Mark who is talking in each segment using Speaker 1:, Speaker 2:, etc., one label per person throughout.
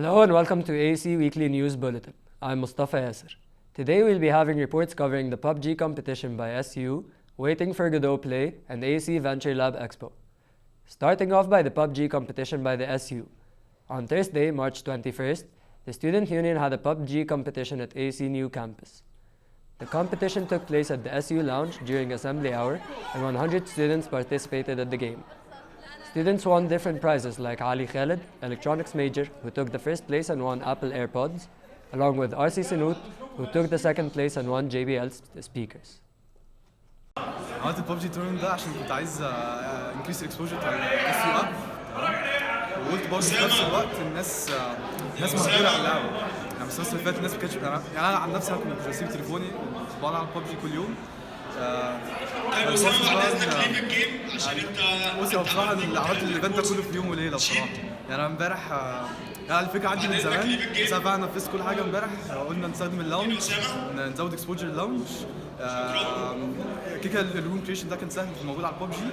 Speaker 1: Hello and welcome to AUC Weekly News Bulletin. I'm Mustafa Yasser. Today we'll be having reports covering the PUBG competition by SU, Waiting for Godot Play, and AUC Venture Lab Expo. Starting off by the PUBG competition by the SU. On Thursday, March 21st, the Student Union had a PUBG competition at AUC New Campus. The competition took place at the SU Lounge during assembly hour, and 100 students participated at the game. Students won different prizes like Ali Khalid, electronics major, who took the first place and won Apple AirPods, along with RC Sinut, who took the second place and won JBL speakers.
Speaker 2: عملت الببجي تورنمنت ده عشان كنت عايز increase exposure بتاع الاس يو اب وقلت برضه في نفس الوقت الناس مهتمه على اللعبه. يعني السنه اللي فاتت الناس ما كانتش يعني انا عن نفسي انا كنت بسيب تليفوني بقعد العب ببجي كل يوم.
Speaker 3: طيب وسام بعد اذنك ليف الجيم عشان انت
Speaker 2: بصي هو بصراحه اللي عملت الايفنت ده كله في يوم وليله بصراحه. يعني انا امبارح يعني الفكره عندي من زمان بس انا فعلا نفذت كل حاجه امبارح. قلنا نستخدم اللونج نزود اكسبوجر اللونج كيكه الروم كريشن ده كان سهل موجود على الببجي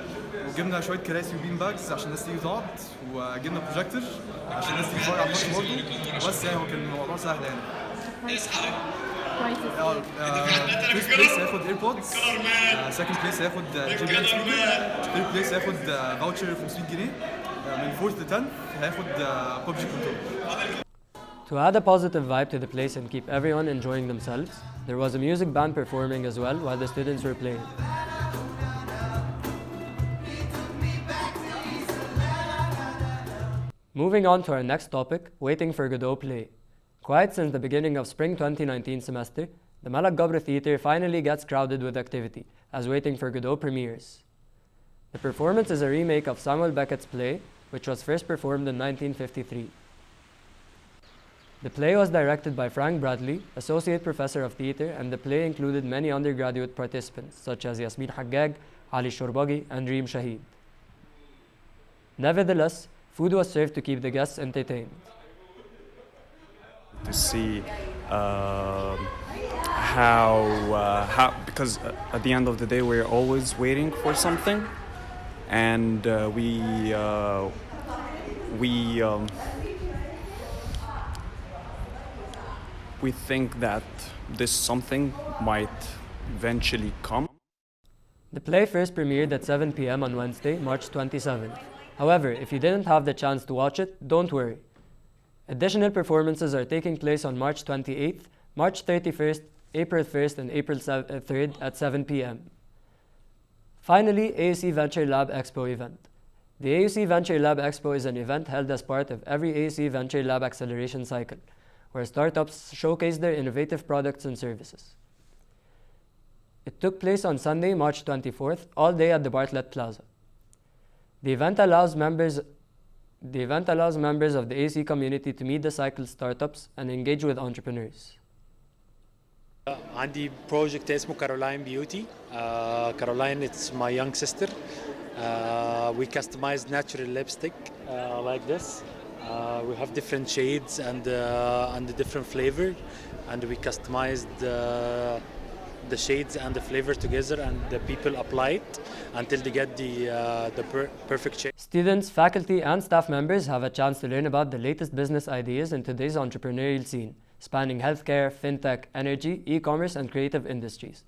Speaker 2: وجبنا شويه كراسي وبين باجز عشان الناس تيجي تقعد وجبنا بروجيكتور عشان الناس تيجي تتفرج على الماتش برضه بس يعني هو كان الموضوع سهل يعني. فيرست بليس هياخد ايربودز، سكند بليس هياخد جي بي ال سبيكر، ثيرد بليس هياخد فاوتشر 500 جنيه، من 4th to 10th هياخد ببجي كنترول.
Speaker 1: To add a positive vibe to the place and keep everyone enjoying themselves, there was a music band performing as well while the students were playing. Moving on to our next topic, Waiting for Godot Play. Quiet since the beginning of spring 2019 semester, the Malak Gabra Theatre finally gets crowded with activity as Waiting for Godot premieres. The performance is a remake of Samuel Beckett's play, which was first performed in 1953. The play was directed by Frank Bradley, Associate Professor of Theatre, and the play included many undergraduate participants such as Yasmin Haggag, Ali Shorbagi, and Reem Shahid. Nevertheless, food was served to keep the guests entertained.
Speaker 4: To see how because at the end of the day we're always waiting for something, and we think that this something might eventually come.
Speaker 1: The play first premiered at 7 p.m. on Wednesday, March 27th. However, if you didn't have the chance to watch it, don't worry. Additional performances are taking place on March 28th, March 31st, April 1st, and April 3rd at 7 p.m. Finally, AUC Venture Lab Expo event. The AUC Venture Lab Expo is an event held as part of every AUC Venture Lab acceleration cycle, where startups showcase their innovative products and services. It took place on Sunday, March 24th, all day at the Bartlett Plaza. The event allows members of the AUC community to meet the cycle startups and engage with entrepreneurs.
Speaker 5: عندي project اسمه Caroline Beauty. Caroline, it's my young sister. We customized natural lipstick like this. We have different shades and the different flavor, and we customized the shades and the flavor together, and the people apply it until they get the perfect shade.
Speaker 1: Students, faculty, and staff members have a chance to learn about the latest business ideas in today's entrepreneurial scene, spanning healthcare, fintech, energy, e-commerce, and creative industries.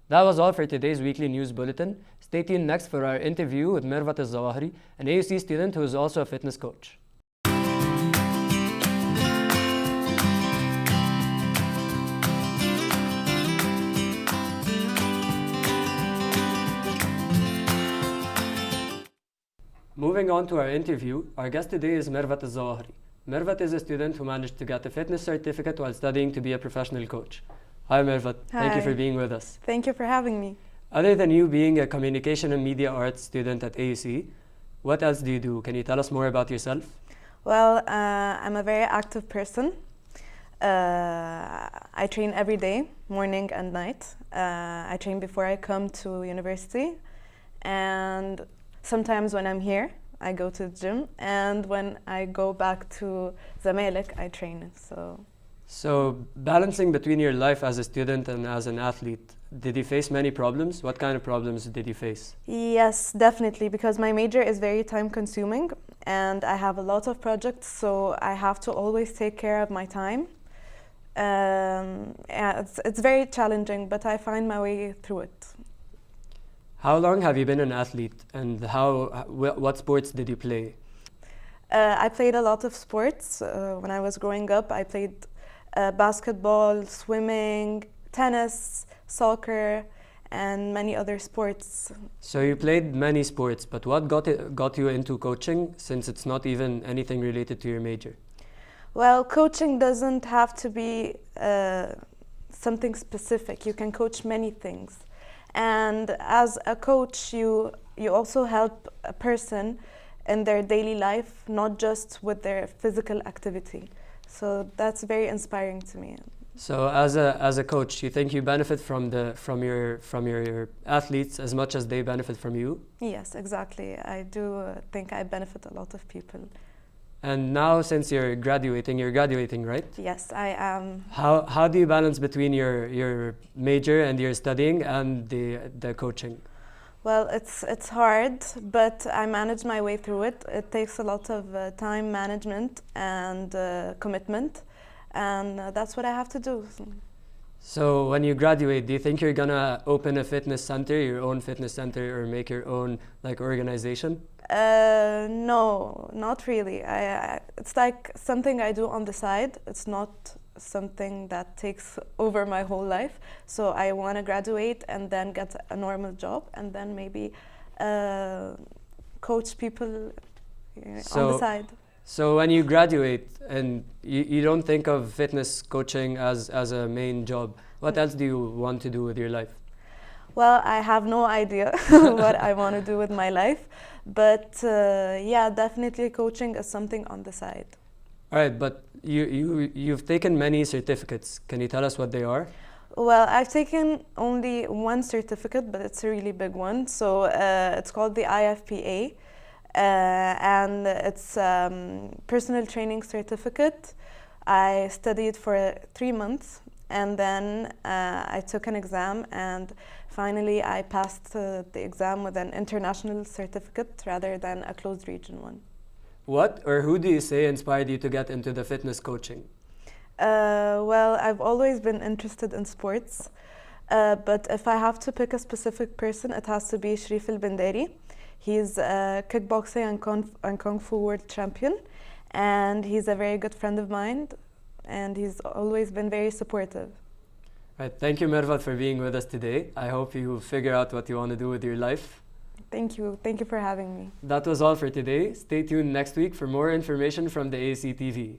Speaker 1: That was all for today's weekly news bulletin. Stay tuned next for our interview with Mirvat Al-Zawahri, an AUC student who is also a fitness coach. Moving on to our interview, our guest today is Mirvat Al-Zawahri. Mirvat is a student who managed to get a fitness certificate while studying to be a professional coach. Hi Mirvat, Thank you for being with us.
Speaker 6: Thank you for having me.
Speaker 1: Other than you being a communication and media arts student at AUC, what else do you do? Can you tell us more about yourself?
Speaker 6: Well, I'm a very active person. I train every day, morning and night. I train before I come to university, and sometimes when I'm here, I go to the gym, and when I go back to Zamalek, I train.
Speaker 1: So balancing between your life as a student and as an athlete, Did you face many problems? What kind of problems did you face?
Speaker 6: Yes, definitely, because my major is very time consuming and I have a lot of projects, so I have to always take care of my time. Yeah, it's very challenging, but I find my way through it.
Speaker 1: How long have you been an athlete, and what sports did you play?
Speaker 6: I played a lot of sports. When I was growing up, I played basketball, swimming, tennis, soccer, and many other sports.
Speaker 1: So you played many sports, but what got you into coaching, since it's not even anything related to your major?
Speaker 6: Well, coaching doesn't have to be something specific. You can coach many things. And as a coach, you also help a person in their daily life, not just with their physical activity. So that's very inspiring to me.
Speaker 1: So as a coach, you think you benefit from your athletes as much as they benefit from you?
Speaker 6: Yes, exactly. I do think I benefit a lot of people.
Speaker 1: And now, since you're graduating, right?
Speaker 6: Yes, I am.
Speaker 1: How do you balance between your major and your studying and the coaching?
Speaker 6: Well, it's hard, but I manage my way through it. It takes a lot of time management and commitment, and that's what I have to do.
Speaker 1: So when you graduate, do you think you're gonna open a fitness center, your own fitness center, or make your own organization?
Speaker 6: No, not really. It's like something I do on the side. It's not something that takes over my whole life. So I want to graduate and then get a normal job and then maybe coach people on the side.
Speaker 1: So when you graduate and you don't think of fitness coaching as a main job, what else do you want to do with your life?
Speaker 6: Well, I have no idea what I want to do with my life, but yeah, definitely coaching is something on the side.
Speaker 1: All right, but you've taken many certificates. Can you tell us what they are?
Speaker 6: Well, I've taken only one certificate, but it's a really big one. So it's called the IFPA, and it's personal training certificate. I studied for 3 months, and then I took an exam, and finally I passed the exam with an international certificate rather than a closed region one.
Speaker 1: What or who do you say inspired you to get into the fitness coaching?
Speaker 6: Well, I've always been interested in sports, but if I have to pick a specific person, it has to be Sharif al-Bindari. He's a kickboxing and kung fu world champion, and he's a very good friend of mine, and he's always been very supportive.
Speaker 1: Right, thank you, Mervat, for being with us today. I hope you figure out what you want to do with your life.
Speaker 6: Thank you. Thank you for having me.
Speaker 1: That was all for today. Stay tuned next week for more information from the AUCTV.